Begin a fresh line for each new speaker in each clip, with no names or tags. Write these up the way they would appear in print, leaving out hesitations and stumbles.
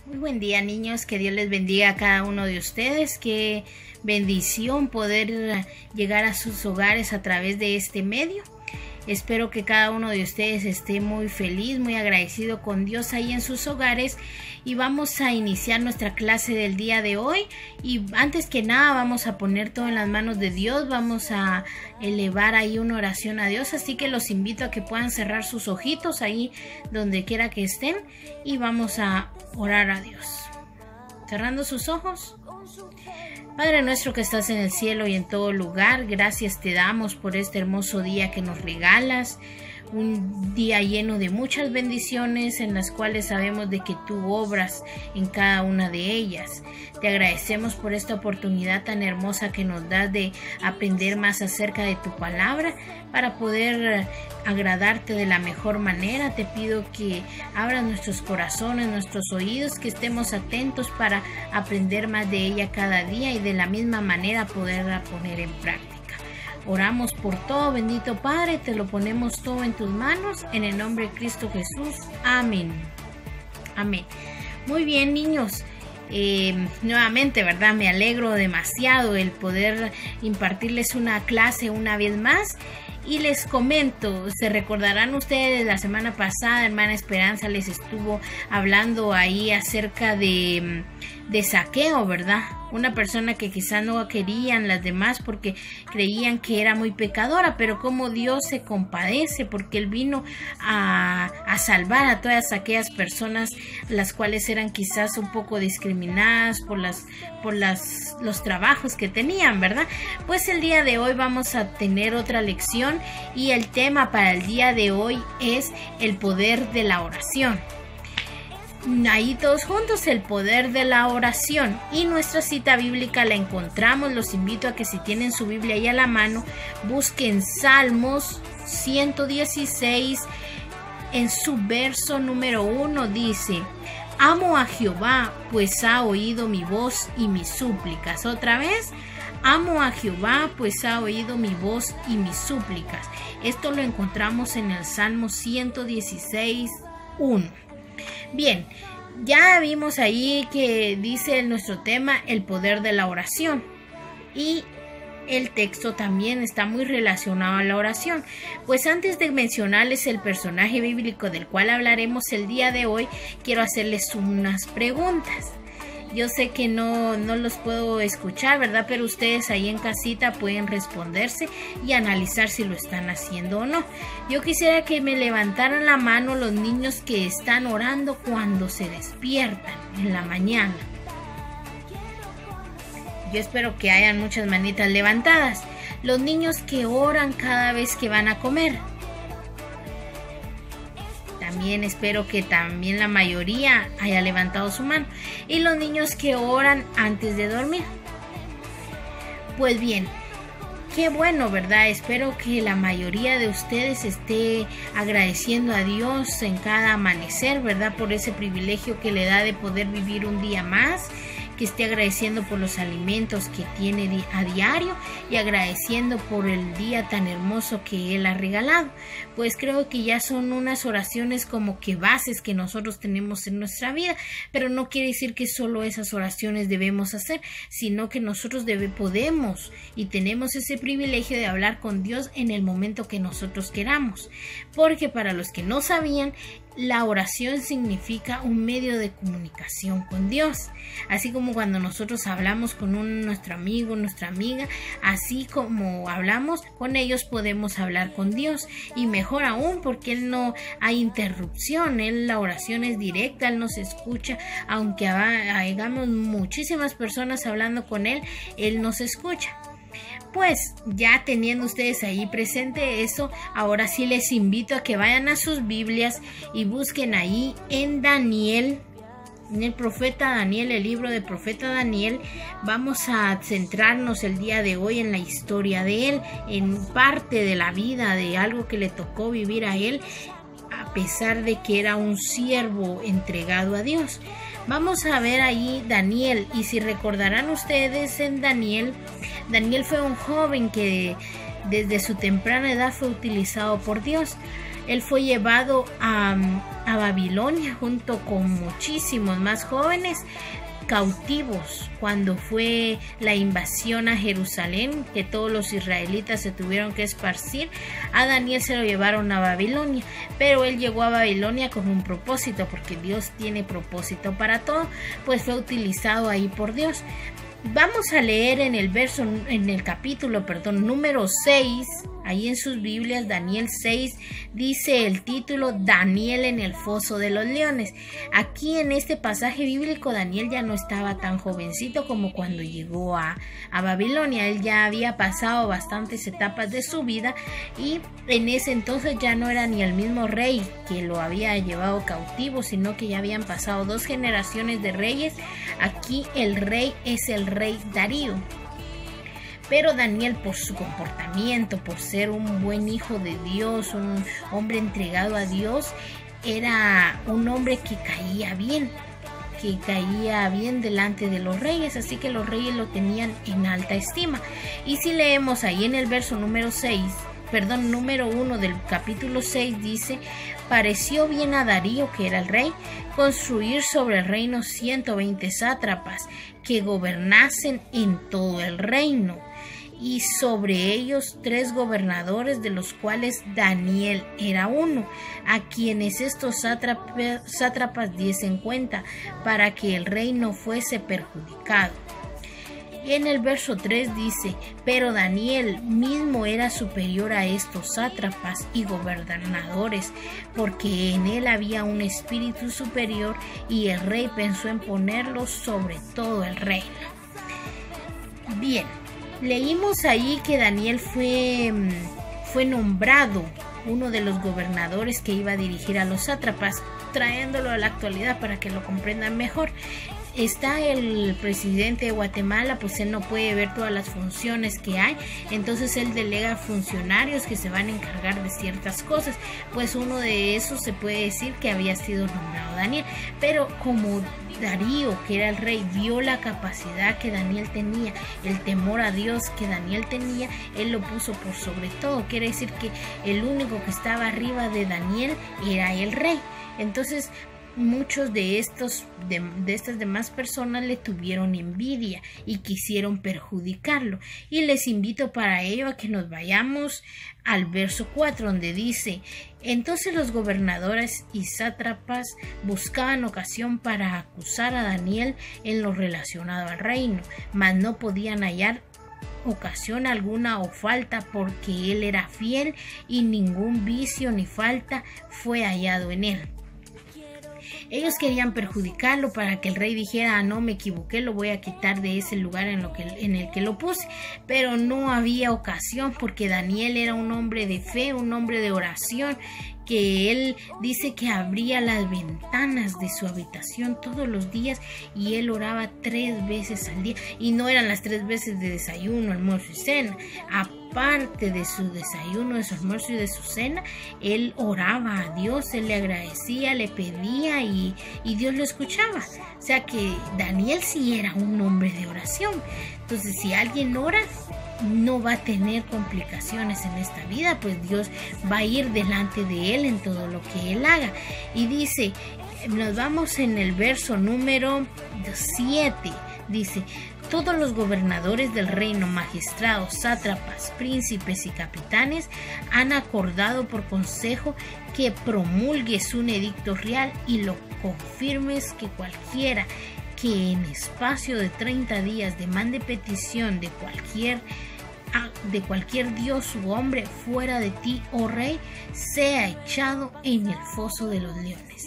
Muy buen día, niños, que Dios les bendiga a cada uno de ustedes. Qué bendición poder llegar a sus hogares a través de este medio. Espero que cada uno de ustedes esté muy feliz, muy agradecido con Dios ahí en sus hogares. Y vamos a iniciar nuestra clase del día de hoy. Y antes que nada vamos a poner todo en las manos de Dios. Vamos a elevar ahí una oración a Dios. Así que los invito a que puedan cerrar sus ojitos ahí donde quiera que estén. Y vamos a orar a Dios. Cerrando sus ojos. Padre nuestro que estás en el cielo y en todo lugar, gracias te damos por este hermoso día que nos regalas, un día lleno de muchas bendiciones en las cuales sabemos de que tú obras en cada una de ellas. Te agradecemos por esta oportunidad tan hermosa que nos das de aprender más acerca de tu palabra para poder agradarte de la mejor manera. Te pido que abras nuestros corazones, nuestros oídos, que estemos atentos para aprender más de ella cada día y de la misma manera poderla poner en práctica. Oramos por todo, bendito Padre, te lo ponemos todo en tus manos, en el nombre de Cristo Jesús. Amén. Amén. Muy bien, niños. Nuevamente, ¿verdad? Me alegro demasiado el poder impartirles una clase una vez más. Y les comento, se recordarán ustedes, la semana pasada hermana Esperanza les estuvo hablando ahí acerca de Zaqueo, ¿verdad? Una persona que quizás no querían las demás porque creían que era muy pecadora, pero como Dios se compadece porque Él vino a salvar a todas aquellas personas las cuales eran quizás un poco discriminadas por los trabajos que tenían, ¿verdad? Pues el día de hoy vamos a tener otra lección y el tema para el día de hoy es el poder de la oración. Ahí todos juntos, el poder de la oración, y nuestra cita bíblica la encontramos. Los invito a que si tienen su Biblia ahí a la mano busquen Salmos 116 en su verso número 1. Dice: amo a Jehová, pues ha oído mi voz y mis súplicas. Otra vez: amo a Jehová, pues ha oído mi voz y mis súplicas. Esto lo encontramos en el Salmo 116, 1. Bien, ya vimos ahí que dice nuestro tema el poder de la oración, y el texto también está muy relacionado a la oración. Pues antes de mencionarles el personaje bíblico del cual hablaremos el día de hoy, quiero hacerles unas preguntas. Yo sé que no los puedo escuchar, ¿verdad? Pero ustedes ahí en casita pueden responderse y analizar si lo están haciendo o no. Yo quisiera que me levantaran la mano los niños que están orando cuando se despiertan en la mañana. Yo espero que hayan muchas manitas levantadas. Los niños que oran cada vez que van a comer. También espero que también la mayoría haya levantado su mano. Y los niños que oran antes de dormir. Pues bien, qué bueno, ¿verdad? Espero que la mayoría de ustedes esté agradeciendo a Dios en cada amanecer, ¿verdad? Por ese privilegio que le da de poder vivir un día más. Que esté agradeciendo por los alimentos que tiene a diario y agradeciendo por el día tan hermoso que Él ha regalado. Pues creo que ya son unas oraciones como que bases que nosotros tenemos en nuestra vida, pero no quiere decir que solo esas oraciones debemos hacer, sino que nosotros podemos y tenemos ese privilegio de hablar con Dios en el momento que nosotros queramos. Porque para los que no sabían, la oración significa un medio de comunicación con Dios. Así como cuando nosotros hablamos con nuestro amigo, nuestra amiga, así como hablamos con ellos podemos hablar con Dios. Y mejor aún porque Él no hay interrupción, la oración es directa, Él nos escucha. Aunque hayamos muchísimas personas hablando con Él nos escucha. Pues ya teniendo ustedes ahí presente eso, ahora sí les invito a que vayan a sus Biblias y busquen ahí en Daniel, en el profeta Daniel, el libro del profeta Daniel. Vamos a centrarnos el día de hoy en la historia de él, en parte de la vida, de algo que le tocó vivir a él, a pesar de que era un siervo entregado a Dios. Vamos a ver ahí Daniel, y si recordarán ustedes en Daniel fue un joven que desde su temprana edad fue utilizado por Dios. Él fue llevado a Babilonia junto con muchísimos más jóvenes cautivos cuando fue la invasión a Jerusalén, que todos los israelitas se tuvieron que esparcir. A Daniel se lo llevaron a Babilonia, pero él llegó a Babilonia con un propósito, porque Dios tiene propósito para todo, pues fue utilizado ahí por Dios. Vamos a leer en el capítulo número 6, ahí en sus Biblias, Daniel 6, dice el título Daniel en el foso de los leones. Aquí en este pasaje bíblico Daniel ya no estaba tan jovencito como cuando llegó a Babilonia. Él ya había pasado bastantes etapas de su vida y en ese entonces ya no era ni el mismo rey que lo había llevado cautivo, sino que ya habían pasado 2 generaciones de reyes. Aquí el rey es el rey Darío. Pero Daniel, por su comportamiento, por ser un buen hijo de Dios, un hombre entregado a Dios, era un hombre que caía bien delante de los reyes, así que los reyes lo tenían en alta estima. Y si leemos ahí en el verso número 1 del capítulo 6, dice: pareció bien a Darío, que era el rey, construir sobre el reino 120 sátrapas que gobernasen en todo el reino, y sobre ellos 3 gobernadores, de los cuales Daniel era uno, a quienes estos sátrapas diesen cuenta, para que el rey no fuese perjudicado. Y en el verso 3 dice: pero Daniel mismo era superior a estos sátrapas y gobernadores, porque en él había un espíritu superior, y el rey pensó en ponerlo sobre todo el reino. Bien, leímos ahí que Daniel fue nombrado uno de los gobernadores que iba a dirigir a los sátrapas, trayéndolo a la actualidad para que lo comprendan mejor. Está el presidente de Guatemala, pues él no puede ver todas las funciones que hay, entonces él delega funcionarios que se van a encargar de ciertas cosas. Pues uno de esos se puede decir que había sido nombrado Daniel, pero como Darío, que era el rey, vio la capacidad que Daniel tenía, el temor a Dios que Daniel tenía, él lo puso por sobre todo. Quiere decir que el único que estaba arriba de Daniel era el rey. Entonces muchos de estas demás personas le tuvieron envidia y quisieron perjudicarlo, y les invito para ello a que nos vayamos al verso 4, donde dice: entonces los gobernadores y sátrapas buscaban ocasión para acusar a Daniel en lo relacionado al reino, mas no podían hallar ocasión alguna o falta, porque él era fiel y ningún vicio ni falta fue hallado en él. Ellos querían perjudicarlo para que el rey dijera: no, me equivoqué, lo voy a quitar de ese lugar en el que lo puse. Pero no había ocasión, porque Daniel era un hombre de fe, un hombre de oración, que él dice que abría las ventanas de su habitación todos los días y él oraba 3 veces al día. Y no eran las 3 veces de desayuno, almuerzo y cena. Aparte de su desayuno, de su almuerzo y de su cena, él oraba a Dios, él le agradecía, le pedía y Dios lo escuchaba. O sea que Daniel sí era un hombre de oración. Entonces, si alguien ora, no va a tener complicaciones en esta vida, pues Dios va a ir delante de él en todo lo que él haga. Y dice, nos vamos en el verso número 7, dice: todos los gobernadores del reino, magistrados, sátrapas, príncipes y capitanes han acordado por consejo que promulgues un edicto real y lo confirmes, que cualquiera que en espacio de 30 días demande petición de cualquier dios u hombre fuera de ti, oh rey, sea echado en el foso de los leones.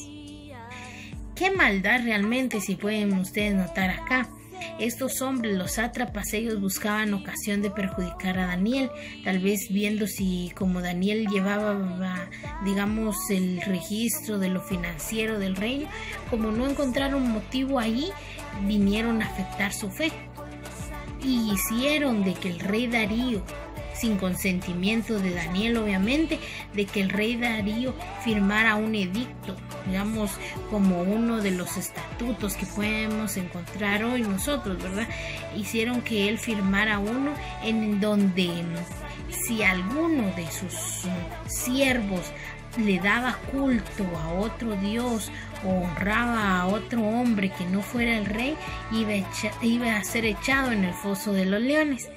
Qué maldad realmente, si pueden ustedes notar acá. Estos hombres, los sátrapas, ellos buscaban ocasión de perjudicar a Daniel, tal vez viendo si, como Daniel llevaba, digamos, el registro de lo financiero del reino, como no encontraron motivo ahí, vinieron a afectar su fe y hicieron de que el rey Darío, sin consentimiento de Daniel obviamente, de que el rey Darío firmara un edicto, digamos, como uno de los estatutos que podemos encontrar hoy nosotros, ¿verdad? Hicieron que él firmara uno en donde si alguno de sus siervos le daba culto a otro dios o honraba a otro hombre que no fuera el rey, iba a ser echado en el foso de los leones.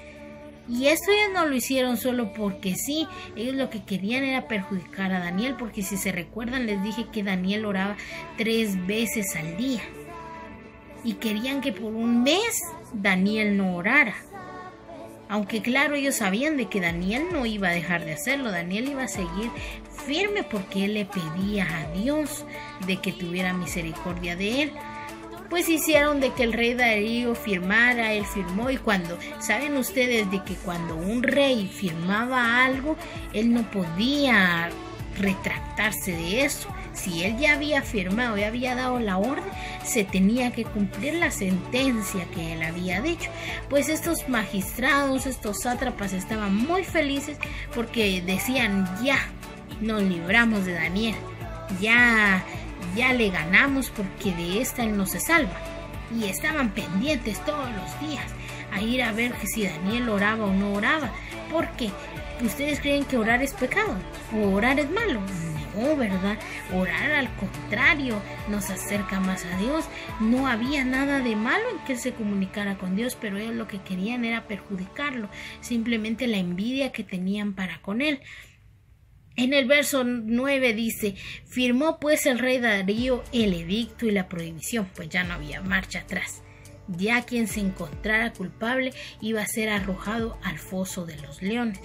Y esto ellos no lo hicieron solo porque sí, ellos lo que querían era perjudicar a Daniel, porque si se recuerdan les dije que Daniel oraba 3 veces al día. Y querían que por un mes Daniel no orara. Aunque claro, ellos sabían de que Daniel no iba a dejar de hacerlo, Daniel iba a seguir firme porque él le pedía a Dios de que tuviera misericordia de él. Pues hicieron de que el rey Darío firmara, él firmó, y saben ustedes de que cuando un rey firmaba algo, él no podía retractarse de eso. Si él ya había firmado y había dado la orden, se tenía que cumplir la sentencia que él había dicho. Pues estos magistrados, estos sátrapas estaban muy felices porque decían: ya nos libramos de Daniel, ya le ganamos, porque de esta él no se salva. Y estaban pendientes todos los días a ir a ver que si Daniel oraba o no oraba, porque ¿ustedes creen que orar es pecado o orar es malo? No, ¿verdad? Orar, al contrario, nos acerca más a Dios. No había nada de malo en que él se comunicara con Dios, pero ellos lo que querían era perjudicarlo, simplemente la envidia que tenían para con él. En el verso 9 dice: firmó pues el rey Darío el edicto y la prohibición, pues ya no había marcha atrás. Ya quien se encontrara culpable iba a ser arrojado al foso de los leones.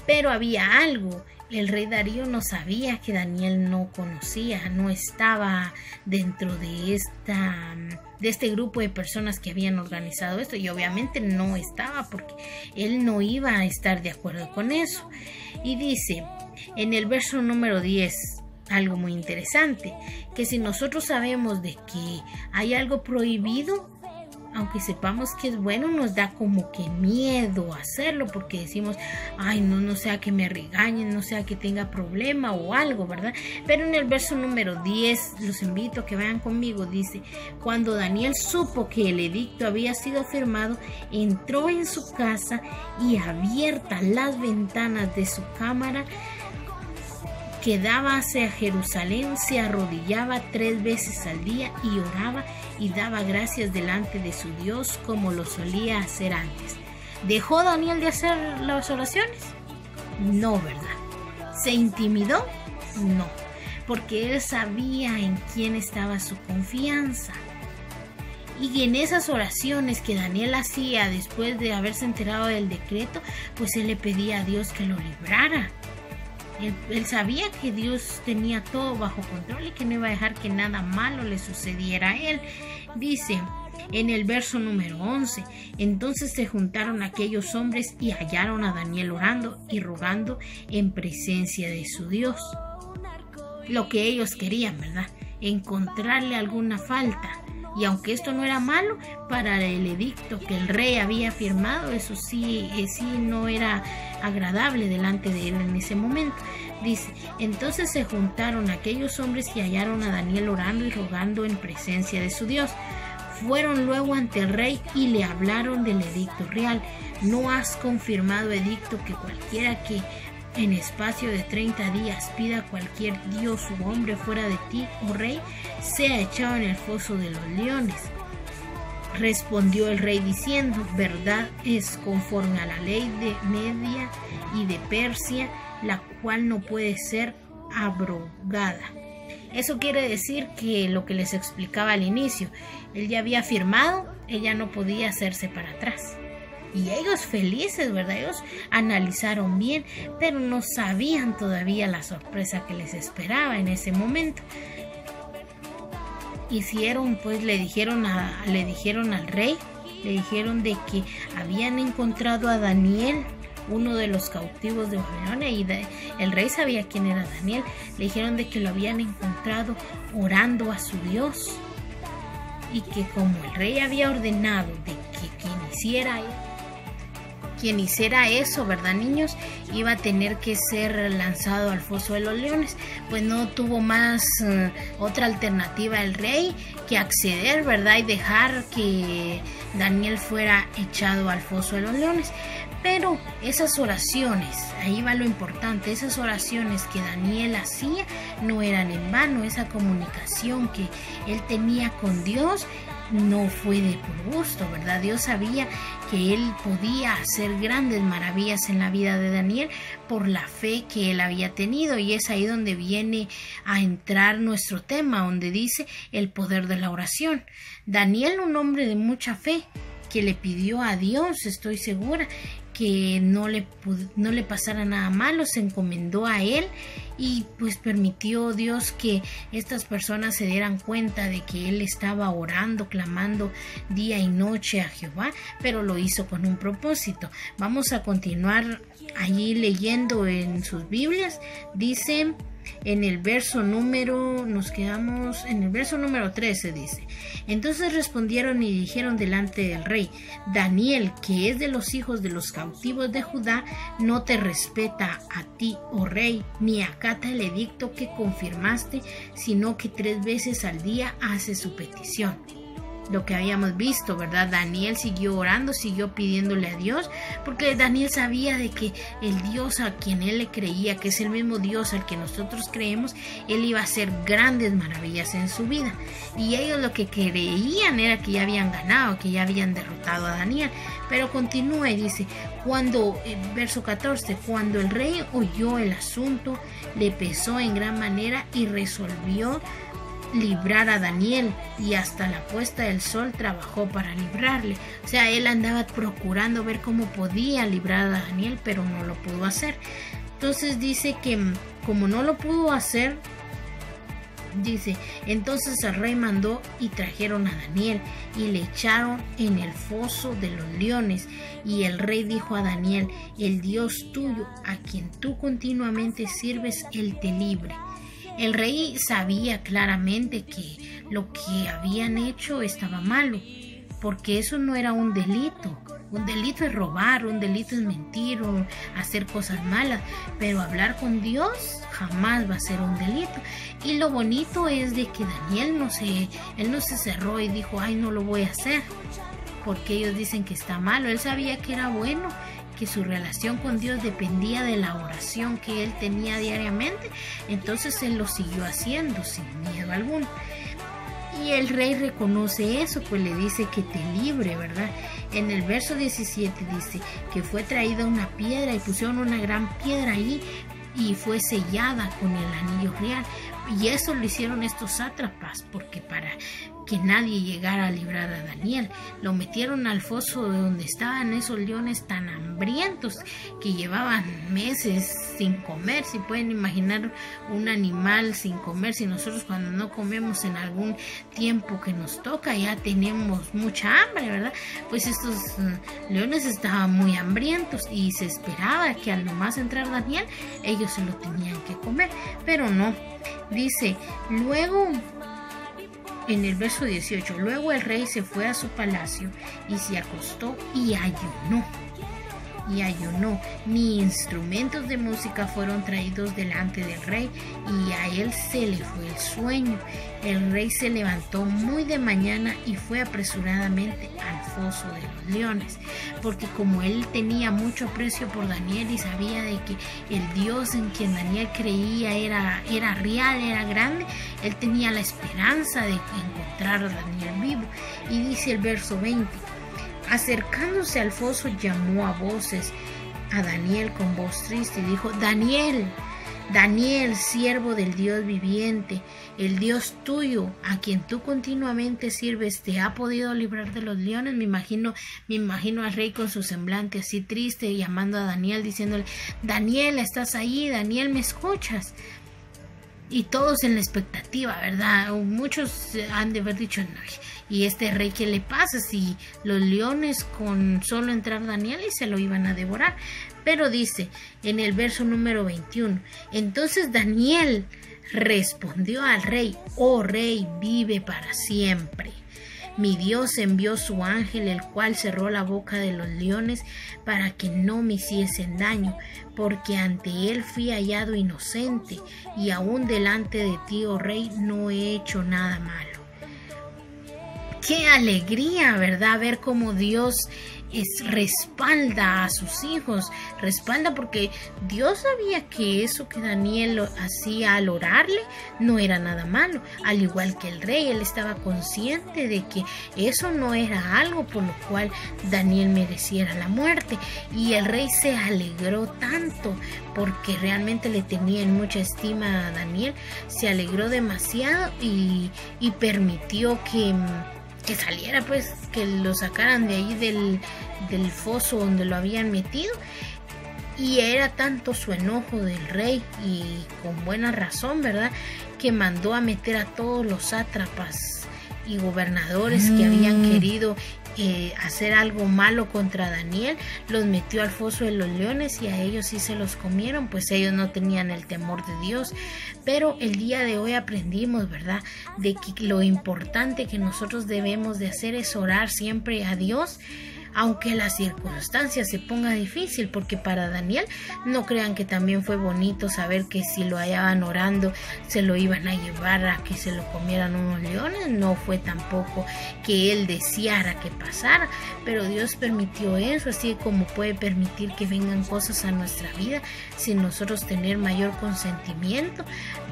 Pero había algo: el rey Darío no sabía que Daniel no conocía, no estaba dentro de este grupo de personas que habían organizado esto, y obviamente no estaba porque él no iba a estar de acuerdo con eso. Y dice en el verso número 10 algo muy interesante, que si nosotros sabemos de que hay algo prohibido, aunque sepamos que es bueno, nos da como que miedo hacerlo, porque decimos: ay, no sea que me regañen, no sea que tenga problema o algo, ¿verdad? Pero en el verso número 10, los invito a que vayan conmigo, dice: cuando Daniel supo que el edicto había sido firmado, entró en su casa y, abiertas las ventanas de su cámara que daba hacia Jerusalén, se arrodillaba 3 veces al día y oraba y daba gracias delante de su Dios como lo solía hacer antes. ¿Dejó Daniel de hacer las oraciones? No, ¿verdad? ¿Se intimidó? No, porque él sabía en quién estaba su confianza. Y en esas oraciones que Daniel hacía después de haberse enterado del decreto, pues él le pedía a Dios que lo librara. Él sabía que Dios tenía todo bajo control y que no iba a dejar que nada malo le sucediera a él. Dice en el verso número 11: entonces se juntaron aquellos hombres y hallaron a Daniel orando y rogando en presencia de su Dios. Lo que ellos querían, ¿verdad? Encontrarle alguna falta. Y aunque esto no era malo, para el edicto que el rey había firmado, eso sí no era agradable delante de él en ese momento. Dice: entonces se juntaron aquellos hombres y hallaron a Daniel orando y rogando en presencia de su Dios. Fueron luego ante el rey y le hablaron del edicto real. ¿No has confirmado edicto que cualquiera que en espacio de 30 días pida cualquier dios u hombre fuera de ti, oh rey, sea echado en el foso de los leones? Respondió el rey diciendo: verdad es, conforme a la ley de Media y de Persia, la cual no puede ser abrogada. Eso quiere decir que lo que les explicaba al inicio, él ya había firmado, ella no podía hacerse para atrás. Y ellos felices, ¿verdad? Ellos analizaron bien, pero no sabían todavía la sorpresa que les esperaba en ese momento. Hicieron, pues le dijeron al rey, le dijeron de que habían encontrado a Daniel, uno de los cautivos de Babilonia, y el rey sabía quién era Daniel. Le dijeron de que lo habían encontrado orando a su Dios, y que como el rey había ordenado de que quien hiciera eso, ¿verdad, niños?, iba a tener que ser lanzado al foso de los leones. Pues no tuvo más otra alternativa el rey que acceder, ¿verdad?, y dejar que Daniel fuera echado al foso de los leones. Pero esas oraciones, ahí va lo importante, esas oraciones que Daniel hacía no eran en vano. Esa comunicación que él tenía con Dios no fue de por gusto, ¿verdad? Dios sabía que él podía hacer grandes maravillas en la vida de Daniel por la fe que él había tenido, y es ahí donde viene a entrar nuestro tema, donde dice el poder de la oración. Daniel, un hombre de mucha fe, que le pidió a Dios, estoy segura, que no le pasara nada malo, se encomendó a él y pues permitió Dios que estas personas se dieran cuenta de que él estaba orando, clamando día y noche a Jehová, pero lo hizo con un propósito. Vamos a continuar allí leyendo en sus Biblias. Dice en el verso número, nos quedamos en el verso número 13, dice: entonces respondieron y dijeron delante del rey: Daniel, que es de los hijos de los cautivos de Judá, no te respeta a ti, oh rey, ni acata el edicto que confirmaste, sino que 3 veces al día hace su petición. Lo que habíamos visto, ¿verdad? Daniel siguió orando, siguió pidiéndole a Dios, porque Daniel sabía de que el Dios a quien él le creía, que es el mismo Dios al que nosotros creemos, él iba a hacer grandes maravillas en su vida. Y ellos lo que creían era que ya habían ganado, que ya habían derrotado a Daniel. Pero continúa y dice, verso 14, cuando el rey oyó el asunto, le pesó en gran manera y resolvió librar a Daniel, y hasta la puesta del sol trabajó para librarle. O sea, él andaba procurando ver cómo podía librar a Daniel, pero no lo pudo hacer. Entonces dice que como no lo pudo hacer, dice, entonces el rey mandó y trajeron a Daniel y le echaron en el foso de los leones. Y el rey dijo a Daniel: el Dios tuyo, a quien tú continuamente sirves, él te libre. El rey sabía claramente que lo que habían hecho estaba malo, porque eso no era un delito. Un delito es robar, un delito es mentir o hacer cosas malas, pero hablar con Dios jamás va a ser un delito. Y lo bonito es de que Daniel no se cerró y dijo: ay, no lo voy a hacer, porque ellos dicen que está malo. Él sabía que era bueno, que su relación con Dios dependía de la oración que él tenía diariamente. Entonces él lo siguió haciendo sin miedo alguno. Y el rey reconoce eso, pues le dice que te libre, ¿verdad? En el verso 17 dice que fue traída una piedra y pusieron una gran piedra ahí y fue sellada con el anillo real. Y eso lo hicieron estos sátrapas, porque para que nadie llegara a librar a Daniel, lo metieron al foso de donde estaban esos leones tan hambrientos que llevaban meses sin comer. Si pueden imaginar un animal sin comer, si nosotros cuando no comemos en algún tiempo que nos toca ya tenemos mucha hambre, ¿verdad? Pues estos leones estaban muy hambrientos y se esperaba que al nomás entrar Daniel ellos se lo tenían que comer, pero no. Dice, luego en el verso 18, luego el rey se fue a su palacio y se acostó y ayunó. Ni instrumentos de música fueron traídos delante del rey, y a él se le fue el sueño. El rey se levantó muy de mañana y fue apresuradamente al foso de los leones, porque como él tenía mucho aprecio por Daniel y sabía de que el Dios en quien Daniel creía era real, era grande, él tenía la esperanza de encontrar a Daniel vivo. Y dice el verso 20, acercándose al foso llamó a voces a Daniel con voz triste y dijo: Daniel, Daniel, siervo del Dios viviente, el Dios tuyo, a quien tú continuamente sirves, ¿te ha podido librar de los leones? Me imagino al rey con su semblante así triste, llamando a Daniel, diciéndole: Daniel, ¿estás ahí? Daniel, ¿me escuchas? Y todos en la expectativa, ¿verdad? Muchos han de haber dicho: no, ¿y este rey qué le pasa? Si los leones con solo entrar Daniel y se lo iban a devorar. Pero dice en el verso número 21, entonces Daniel respondió al rey: oh rey, vive para siempre. Mi Dios envió su ángel, el cual cerró la boca de los leones para que no me hiciesen daño, porque ante él fui hallado inocente, y aún delante de ti, oh rey, no he hecho nada malo. qué alegría, ¿verdad? Ver cómo Dios respalda a sus hijos, respalda, porque Dios sabía que eso que Daniel hacía al orarle no era nada malo, al igual que el rey. Él estaba consciente de que eso no era algo por lo cual Daniel mereciera la muerte, y el rey se alegró tanto porque realmente le tenía en mucha estima a Daniel. Se alegró demasiado y permitió que saliera, pues, que lo sacaran de ahí del foso donde lo habían metido. Y era tanto su enojo del rey, y con buena razón, ¿verdad?, que mandó a meter a todos los sátrapas y gobernadores que habían querido hacer algo malo contra Daniel. Los metió al foso de los leones, y a ellos sí se los comieron, pues ellos no tenían el temor de Dios. Pero el día de hoy aprendimos, ¿verdad?, de que lo importante que nosotros debemos de hacer es orar siempre a Dios, aunque las circunstancias se ponga difícil, porque para Daniel, no crean que también fue bonito saber que si lo hallaban orando se lo iban a llevar a que se lo comieran unos leones. No fue tampoco que él deseara que pasara, pero Dios permitió eso, así como puede permitir que vengan cosas a nuestra vida sin nosotros tener mayor consentimiento.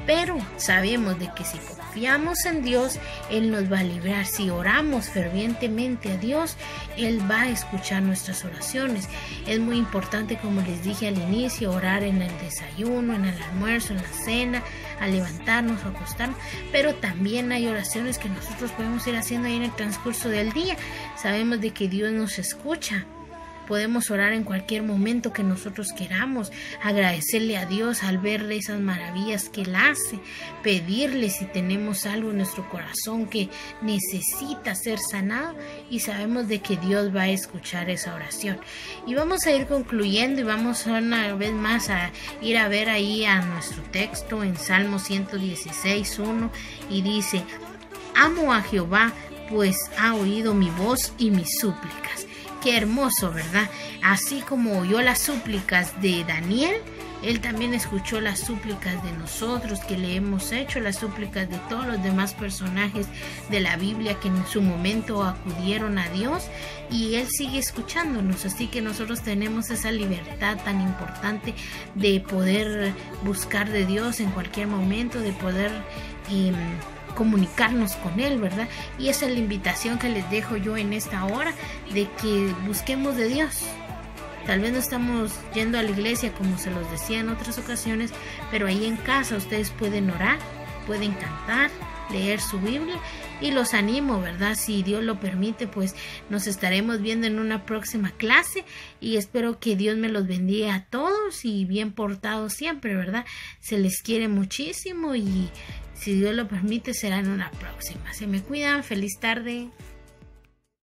Pero sabemos de que si confiamos en Dios, Él nos va a librar. Si oramos fervientemente a Dios, Él va a escuchar nuestras oraciones. Es muy importante, como les dije al inicio, orar en el desayuno, en el almuerzo, en la cena, al levantarnos o acostarnos, pero también hay oraciones que nosotros podemos ir haciendo ahí en el transcurso del día. Sabemos de que Dios nos escucha. Podemos orar en cualquier momento que nosotros queramos, agradecerle a Dios al ver esas maravillas que Él hace, pedirle si tenemos algo en nuestro corazón que necesita ser sanado, y sabemos de que Dios va a escuchar esa oración. Y vamos a ir concluyendo, y vamos una vez más a ir a ver ahí a nuestro texto en Salmo 116:1, y dice: amo a Jehová, pues ha oído mi voz y mis súplicas. Qué hermoso, ¿verdad? Así como oyó las súplicas de Daniel, Él también escuchó las súplicas de nosotros que le hemos hecho, las súplicas de todos los demás personajes de la Biblia que en su momento acudieron a Dios, y Él sigue escuchándonos. Así que nosotros tenemos esa libertad tan importante de poder buscar de Dios en cualquier momento, de poder comunicarnos con Él, ¿verdad? Y esa es la invitación que les dejo yo en esta hora, de que busquemos de Dios. Tal vez no estamos yendo a la iglesia como se los decía en otras ocasiones, pero ahí en casa ustedes pueden orar, pueden cantar, leer su Biblia, y los animo, ¿verdad? Si Dios lo permite, pues nos estaremos viendo en una próxima clase, y espero que Dios me los bendiga a todos y bien portados siempre, ¿verdad? Se les quiere muchísimo, y si Dios lo permite será en una próxima. Se me cuidan, feliz tarde.